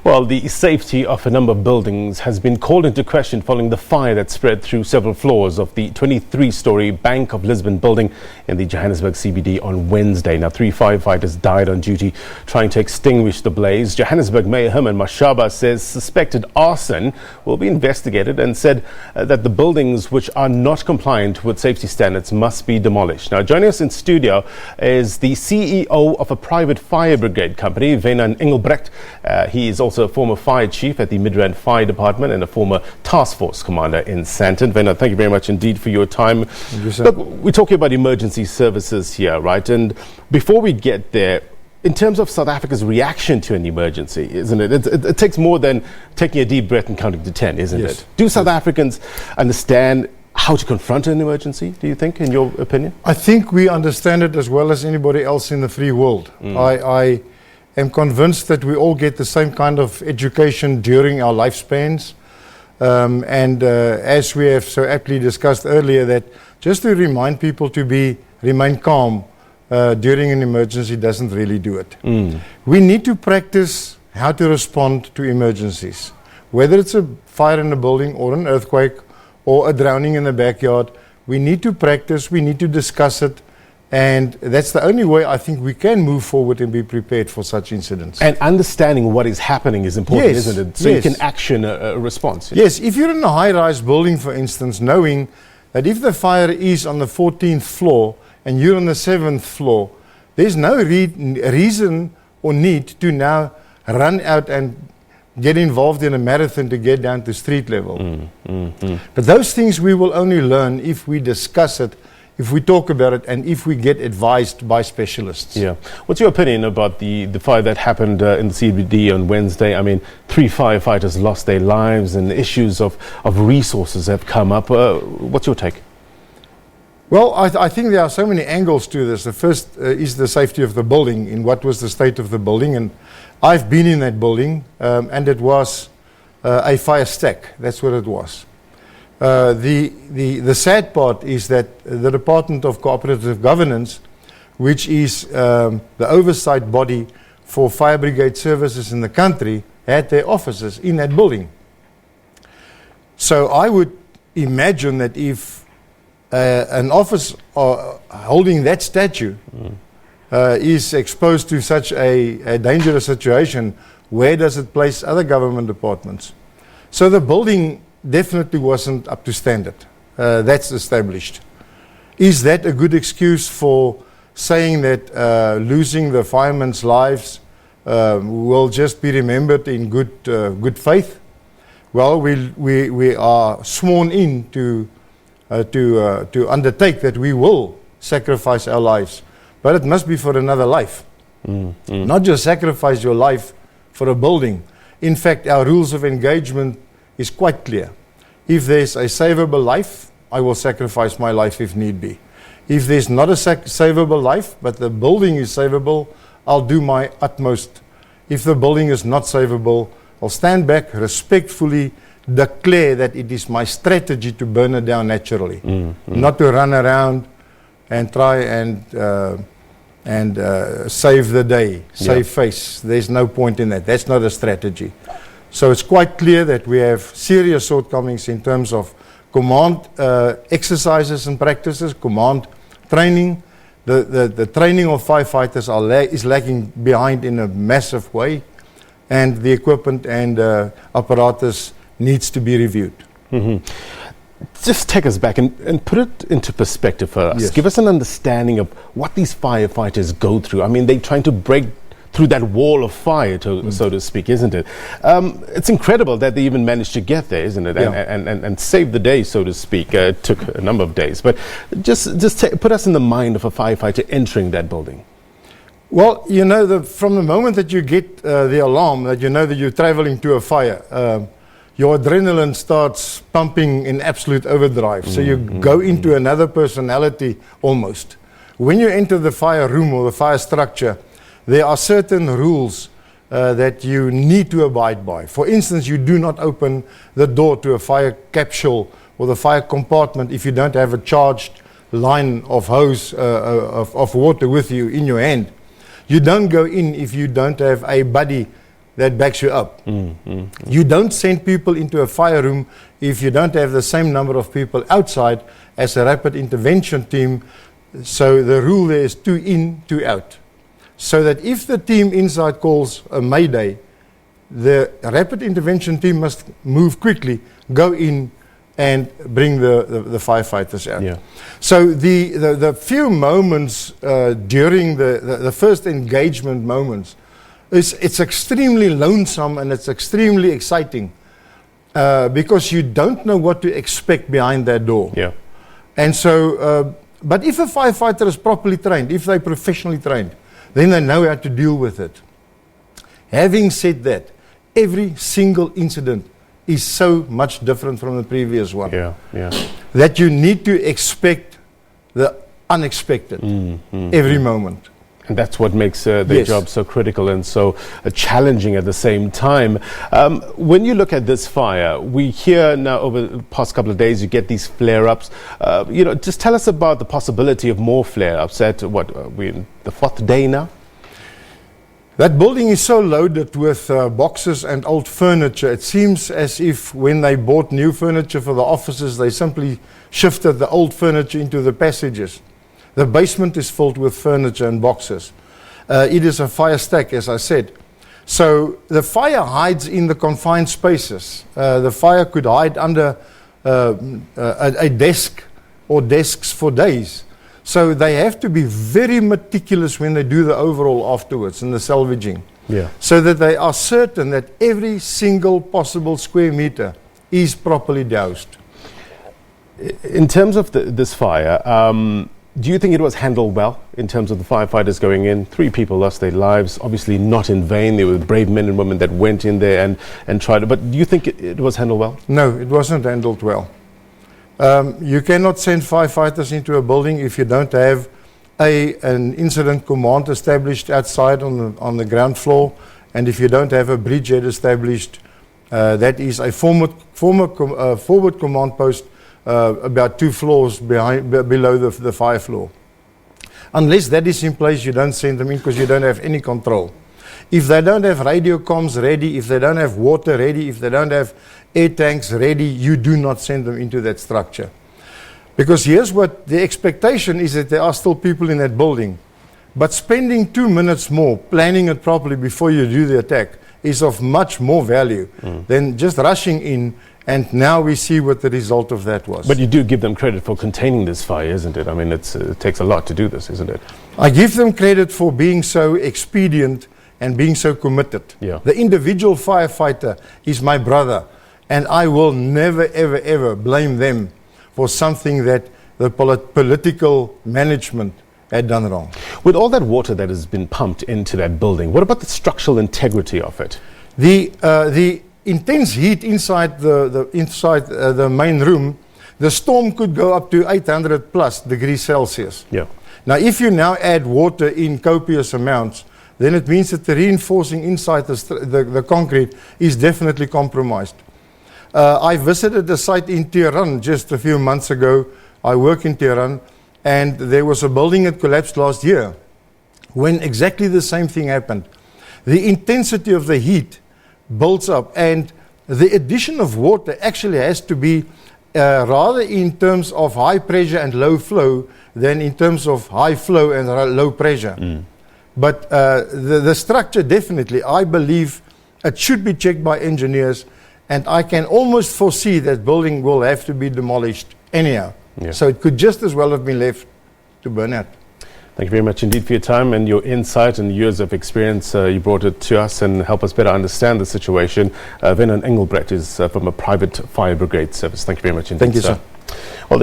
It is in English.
Well, the safety of a number of buildings has been called into question following the fire that spread through several floors of the 23-story Bank of Lisbon building in the Johannesburg CBD on Wednesday. Now, 3 firefighters died on duty trying to extinguish the blaze. Johannesburg Mayor Herman Mashaba says suspected arson will be investigated and said that the buildings which are not compliant with safety standards must be demolished. Now, joining us in studio is the CEO of a private fire brigade company, Wynand Engelbrecht. He is also a former fire chief at the Midrand Fire Department and a former task force commander in Sandton. Wynand, thank you very much indeed for your time. Thank you, sir. Look, we're talking about emergency services here, right? And before we get there, in terms of South Africa's reaction to an emergency, isn't it? It takes more than taking a deep breath and counting to 10, isn't Yes. it? Do South Africans understand how to confront an emergency, do you think, in your opinion? I think we understand it as well as anybody else in the free world. I am convinced that we all get the same kind of education during our lifespans. As we have so aptly discussed earlier, that just to remind people to remain calm during an emergency doesn't really do it. We need to practice how to respond to emergencies. Whether it's a fire in a building or an earthquake or a drowning in the backyard, we need to practice, we need to discuss it, and that's the only way I think we can move forward and be prepared for such incidents. And understanding what is happening is important, Yes, isn't it? So yes. you can action a response. Yes, if you're in a high-rise building, for instance, knowing that if the fire is on the 14th floor and you're on the 7th floor, there's no reason or need to now run out and get involved in a marathon to get down to street level. But those things we will only learn if we discuss it, if we talk about it, and if we get advised by specialists. Yeah. What's your opinion about the fire that happened in the CBD on Wednesday? I mean, 3 firefighters lost their lives and issues of resources have come up. What's your take? Well, I think there are so many angles to this. The first is the safety of the building, in what was the state of the building. And I've been in that building, and it was a fire stack. That's what it was. The sad part is that the Department of Cooperative Governance, which is the oversight body for fire brigade services in the country, had their offices in that building. So I would imagine that if an office holding that statue is exposed to such a dangerous situation, where does it place other government departments? So the building definitely wasn't up to standard. That's established. Is that a good excuse for saying that losing the firemen's lives will just be remembered in good faith? Well, we are sworn in to undertake that we will sacrifice our lives, but it must be for another life. Not just sacrifice your life for a building. In fact, our rules of engagement is quite clear. If there's a savable life, I will sacrifice my life if need be. If there's not a savable life, but the building is savable, I'll do my utmost. If the building is not savable, I'll stand back, respectfully declare that it is my strategy to burn it down naturally, not to run around and try and save the day, save face. There's no point in that. That's not a strategy. So it's quite clear that we have serious shortcomings in terms of command exercises and practices, command training. The training of firefighters is lagging behind in a massive way, and the equipment and apparatus needs to be reviewed. Just take us back and put it into perspective for us. Yes. Give us an understanding of what these firefighters go through. I mean, they're trying to break through that wall of fire, so to speak, isn't it? It's incredible that they even managed to get there, isn't it? Yeah. And save the day, so to speak. It took a number of days. But just put us in the mind of a firefighter entering that building. Well, you know, from the moment that you get the alarm, that you know that you're traveling to a fire, your adrenaline starts pumping in absolute overdrive. So you go into another personality almost. When you enter the fire room or the fire structure, there are certain rules that you need to abide by. For instance, you do not open the door to a fire capsule or the fire compartment if you don't have a charged line of hose of water with you in your hand. You don't go in if you don't have a buddy that backs you up. You don't send people into a fire room if you don't have the same number of people outside as a rapid intervention team. So the rule there is 2 in, 2 out. So that if the team inside calls a mayday, the rapid intervention team must move quickly, go in and bring the firefighters out. Yeah. So the few moments during the first engagement moments, it's extremely lonesome and it's extremely exciting because you don't know what to expect behind that door. Yeah. And so, but if a firefighter is properly trained, if they're professionally trained, then they know how to deal with it. Having said that, every single incident is so much different from the previous one. Yeah. Yeah. That you need to expect the unexpected every moment. And that's what makes their Yes. job so critical and so challenging at the same time. When you look at this fire, we hear now over the past couple of days you get these flare-ups. Just tell us about the possibility of more flare-ups at we're in the 4th day now? That building is so loaded with boxes and old furniture. It seems as if when they bought new furniture for the offices, they simply shifted the old furniture into the passages. The basement is filled with furniture and boxes. It is a fire stack, as I said. So the fire hides in the confined spaces. The fire could hide under a desk or desks for days. So they have to be very meticulous when they do the overhaul afterwards and the salvaging. Yeah. So that they are certain that every single possible square meter is properly doused. In terms of this fire, do you think it was handled well in terms of the firefighters going in? 3 people lost their lives, obviously not in vain. They were brave men and women that went in there and tried. But do you think it was handled well? No, it wasn't handled well. You cannot send firefighters into a building if you don't have an incident command established outside on the ground floor, and if you don't have a bridgehead established, that is a forward command post about 2 floors below the fire floor. Unless that is in place, you don't send them in because you don't have any control. If they don't have radio comms ready, if they don't have water ready, if they don't have air tanks ready, you do not send them into that structure. Because here's what the expectation is, that there are still people in that building. But spending 2 minutes more planning it properly before you do the attack is of much more value than just rushing in, and now we see what the result of that was. But you do give them credit for containing this fire, isn't it? I mean, it takes a lot to do this, isn't it? I give them credit for being so expedient and being so committed. Yeah. The individual firefighter is my brother, and I will never, ever, ever blame them for something that the political management had done wrong. With all that water that has been pumped into that building, what about the structural integrity of it? The intense heat inside the main room, the storm could go up to 800 plus degrees Celsius. Yeah. Now, if you now add water in copious amounts, then it means that the reinforcing inside the concrete is definitely compromised. I visited the site in Tehran just a few months ago. I work in Tehran, and there was a building that collapsed last year when exactly the same thing happened. The intensity of the heat builds up, and the addition of water actually has to be rather in terms of high pressure and low flow than in terms of high flow and low pressure. But the structure, definitely, I believe it should be checked by engineers, and I can almost foresee that building will have to be demolished anyhow. Yeah. So it could just as well have been left to burn out. Thank you very much indeed for your time and your insight and years of experience. You brought it to us and help us better understand the situation. Wynand Engelbrecht is from a private fire brigade service. Thank you very much indeed, Thank you, sir. Well,